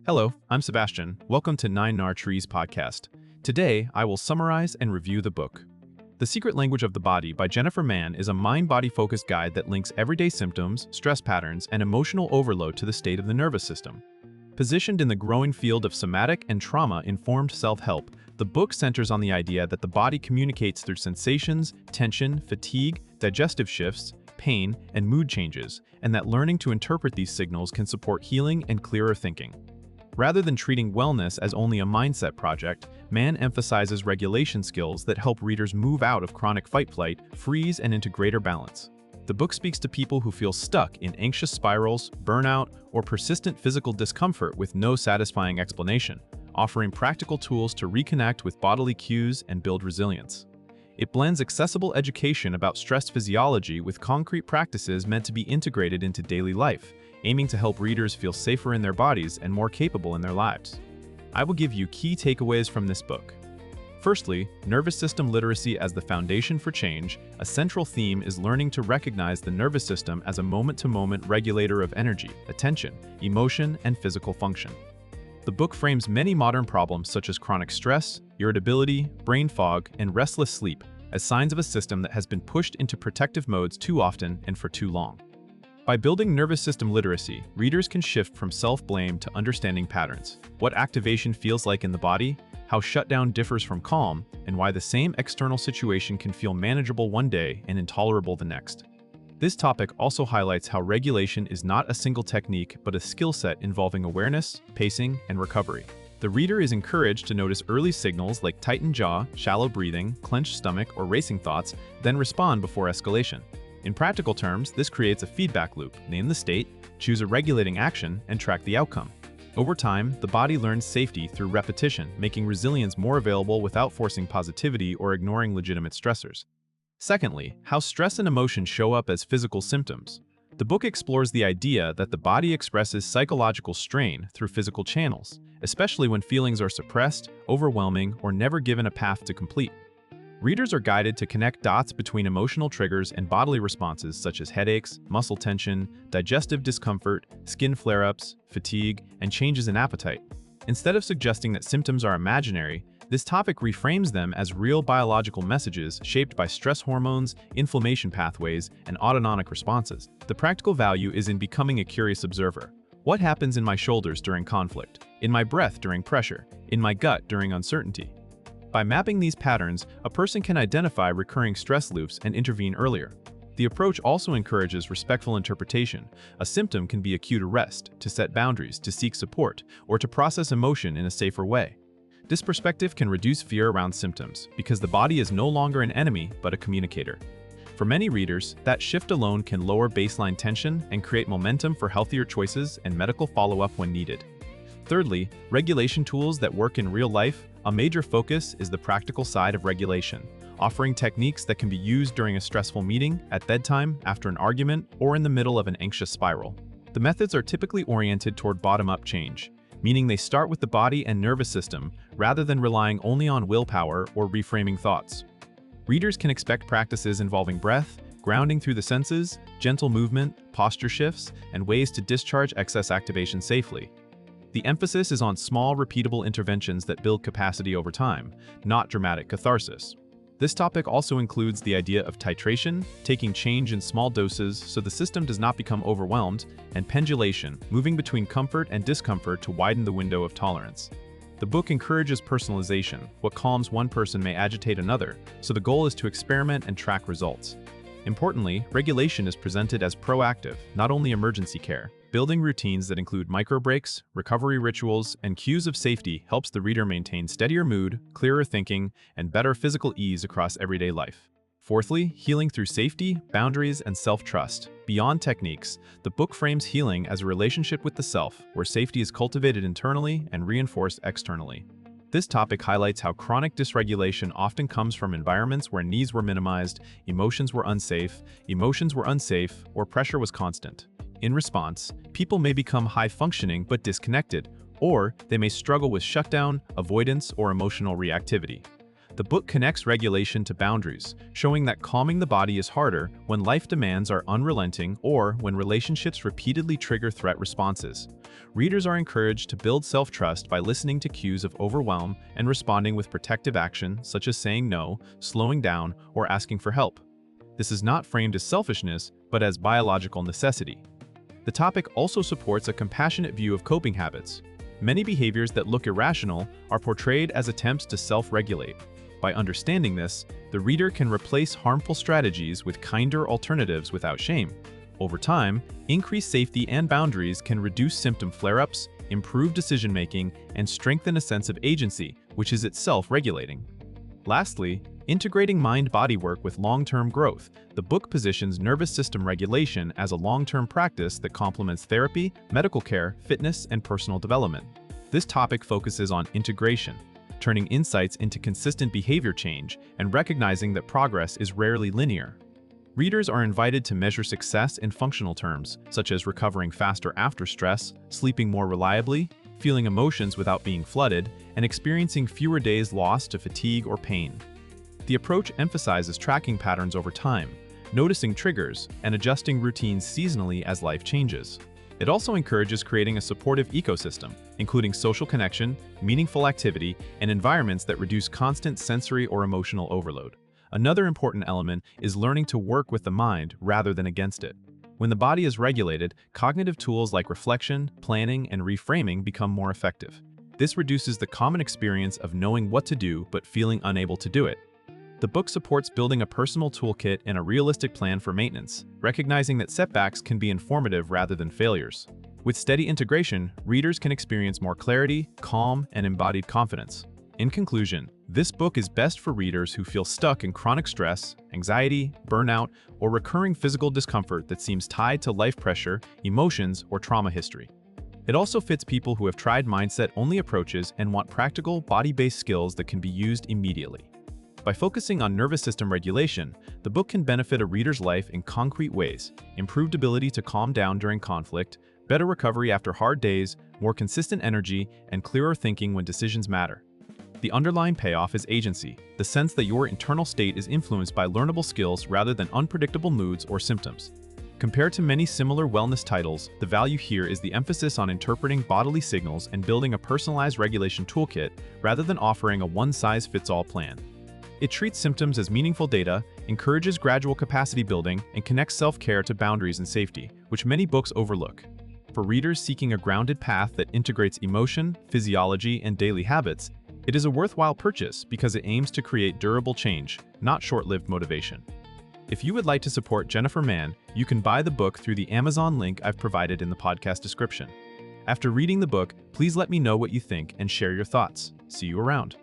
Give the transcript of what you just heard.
Hello, I'm Sebastian. Welcome to Nine Nar Trees podcast. Today, I will summarize and review the book. The Secret Language of the Body by Jennifer Mann is a mind-body focused guide that links everyday symptoms, stress patterns, and emotional overload to the state of the nervous system. Positioned in the growing field of somatic and trauma-informed self-help, the book centers on the idea that the body communicates through sensations, tension, fatigue, digestive shifts, pain, and mood changes, and that learning to interpret these signals can support healing and clearer thinking. Rather than treating wellness as only a mindset project, Mann emphasizes regulation skills that help readers move out of chronic fight-flight, freeze, and into greater balance. The book speaks to people who feel stuck in anxious spirals, burnout, or persistent physical discomfort with no satisfying explanation, offering practical tools to reconnect with bodily cues and build resilience. It blends accessible education about stress physiology with concrete practices meant to be integrated into daily life, aiming to help readers feel safer in their bodies and more capable in their lives. I will give you key takeaways from this book. Firstly, nervous system literacy as the foundation for change. A central theme is learning to recognize the nervous system as a moment-to-moment regulator of energy, attention, emotion, and physical function. The book frames many modern problems such as chronic stress, irritability, brain fog, and restless sleep as signs of a system that has been pushed into protective modes too often and for too long. By building nervous system literacy, readers can shift from self-blame to understanding patterns, what activation feels like in the body, how shutdown differs from calm, and why the same external situation can feel manageable one day and intolerable the next. This topic also highlights how regulation is not a single technique but a skill set involving awareness, pacing, and recovery. The reader is encouraged to notice early signals like tightened jaw, shallow breathing, clenched stomach, or racing thoughts, then respond before escalation. In practical terms, this creates a feedback loop. Name the state, choose a regulating action, and track the outcome. Over time, the body learns safety through repetition, making resilience more available without forcing positivity or ignoring legitimate stressors. Secondly, how stress and emotion show up as physical symptoms. The book explores the idea that the body expresses psychological strain through physical channels, especially when feelings are suppressed, overwhelming, or never given a path to complete. Readers are guided to connect dots between emotional triggers and bodily responses such as headaches, muscle tension, digestive discomfort, skin flare-ups, fatigue, and changes in appetite. Instead of suggesting that symptoms are imaginary, this topic reframes them as real biological messages shaped by stress hormones, inflammation pathways, and autonomic responses. The practical value is in becoming a curious observer. What happens in my shoulders during conflict? In my breath during pressure? In my gut during uncertainty? By mapping these patterns, a person can identify recurring stress loops and intervene earlier. The approach also encourages respectful interpretation. A symptom can be a cue to rest, to set boundaries, to seek support, or to process emotion in a safer way. This perspective can reduce fear around symptoms because the body is no longer an enemy but a communicator. For many readers, that shift alone can lower baseline tension and create momentum for healthier choices and medical follow-up when needed. Thirdly, regulation tools that work in real life. A major focus is the practical side of regulation, offering techniques that can be used during a stressful meeting, at bedtime, after an argument, or in the middle of an anxious spiral. The methods are typically oriented toward bottom-up change, meaning they start with the body and nervous system rather than relying only on willpower or reframing thoughts. Readers can expect practices involving breath, grounding through the senses, gentle movement, posture shifts, and ways to discharge excess activation safely. The emphasis is on small, repeatable interventions that build capacity over time, not dramatic catharsis. This topic also includes the idea of titration, taking change in small doses so the system does not become overwhelmed, and pendulation, moving between comfort and discomfort to widen the window of tolerance. The book encourages personalization. What calms one person may agitate another, so the goal is to experiment and track results. Importantly, regulation is presented as proactive, not only emergency care. Building routines that include micro-breaks, recovery rituals, and cues of safety helps the reader maintain steadier mood, clearer thinking, and better physical ease across everyday life. Fourthly, healing through safety, boundaries, and self-trust. Beyond techniques, the book frames healing as a relationship with the self, where safety is cultivated internally and reinforced externally. This topic highlights how chronic dysregulation often comes from environments where needs were minimized, emotions were unsafe, or pressure was constant. In response, people may become high-functioning but disconnected, or they may struggle with shutdown, avoidance, or emotional reactivity. The book connects regulation to boundaries, showing that calming the body is harder when life demands are unrelenting or when relationships repeatedly trigger threat responses. Readers are encouraged to build self-trust by listening to cues of overwhelm and responding with protective action, such as saying no, slowing down, or asking for help. This is not framed as selfishness, but as biological necessity. The topic also supports a compassionate view of coping habits. Many behaviors that look irrational are portrayed as attempts to self-regulate. By understanding this, the reader can replace harmful strategies with kinder alternatives without shame. Over time, increased safety and boundaries can reduce symptom flare-ups, improve decision-making, and strengthen a sense of agency, which is itself regulating. Lastly, integrating mind-body work with long-term growth, the book positions nervous system regulation as a long-term practice that complements therapy, medical care, fitness, and personal development. This topic focuses on integration, turning insights into consistent behavior change and recognizing that progress is rarely linear. Readers are invited to measure success in functional terms, such as recovering faster after stress, sleeping more reliably, feeling emotions without being flooded, and experiencing fewer days lost to fatigue or pain. The approach emphasizes tracking patterns over time, noticing triggers, and adjusting routines seasonally as life changes. It also encourages creating a supportive ecosystem, including social connection, meaningful activity, and environments that reduce constant sensory or emotional overload. Another important element is learning to work with the mind rather than against it. When the body is regulated, cognitive tools like reflection, planning, and reframing become more effective. This reduces the common experience of knowing what to do but feeling unable to do it. The book supports building a personal toolkit and a realistic plan for maintenance, recognizing that setbacks can be informative rather than failures. With steady integration, readers can experience more clarity, calm, and embodied confidence. In conclusion, this book is best for readers who feel stuck in chronic stress, anxiety, burnout, or recurring physical discomfort that seems tied to life pressure, emotions, or trauma history. It also fits people who have tried mindset-only approaches and want practical, body-based skills that can be used immediately. By focusing on nervous system regulation, the book can benefit a reader's life in concrete ways: improved ability to calm down during conflict, better recovery after hard days, more consistent energy, and clearer thinking when decisions matter. The underlying payoff is agency, the sense that your internal state is influenced by learnable skills rather than unpredictable moods or symptoms. Compared to many similar wellness titles, the value here is the emphasis on interpreting bodily signals and building a personalized regulation toolkit rather than offering a one-size-fits-all plan. It treats symptoms as meaningful data, encourages gradual capacity building, and connects self-care to boundaries and safety, which many books overlook. For readers seeking a grounded path that integrates emotion, physiology, and daily habits, it is a worthwhile purchase because it aims to create durable change, not short-lived motivation. If you would like to support Jennifer Mann, you can buy the book through the Amazon link I've provided in the podcast description. After reading the book, please let me know what you think and share your thoughts. See you around.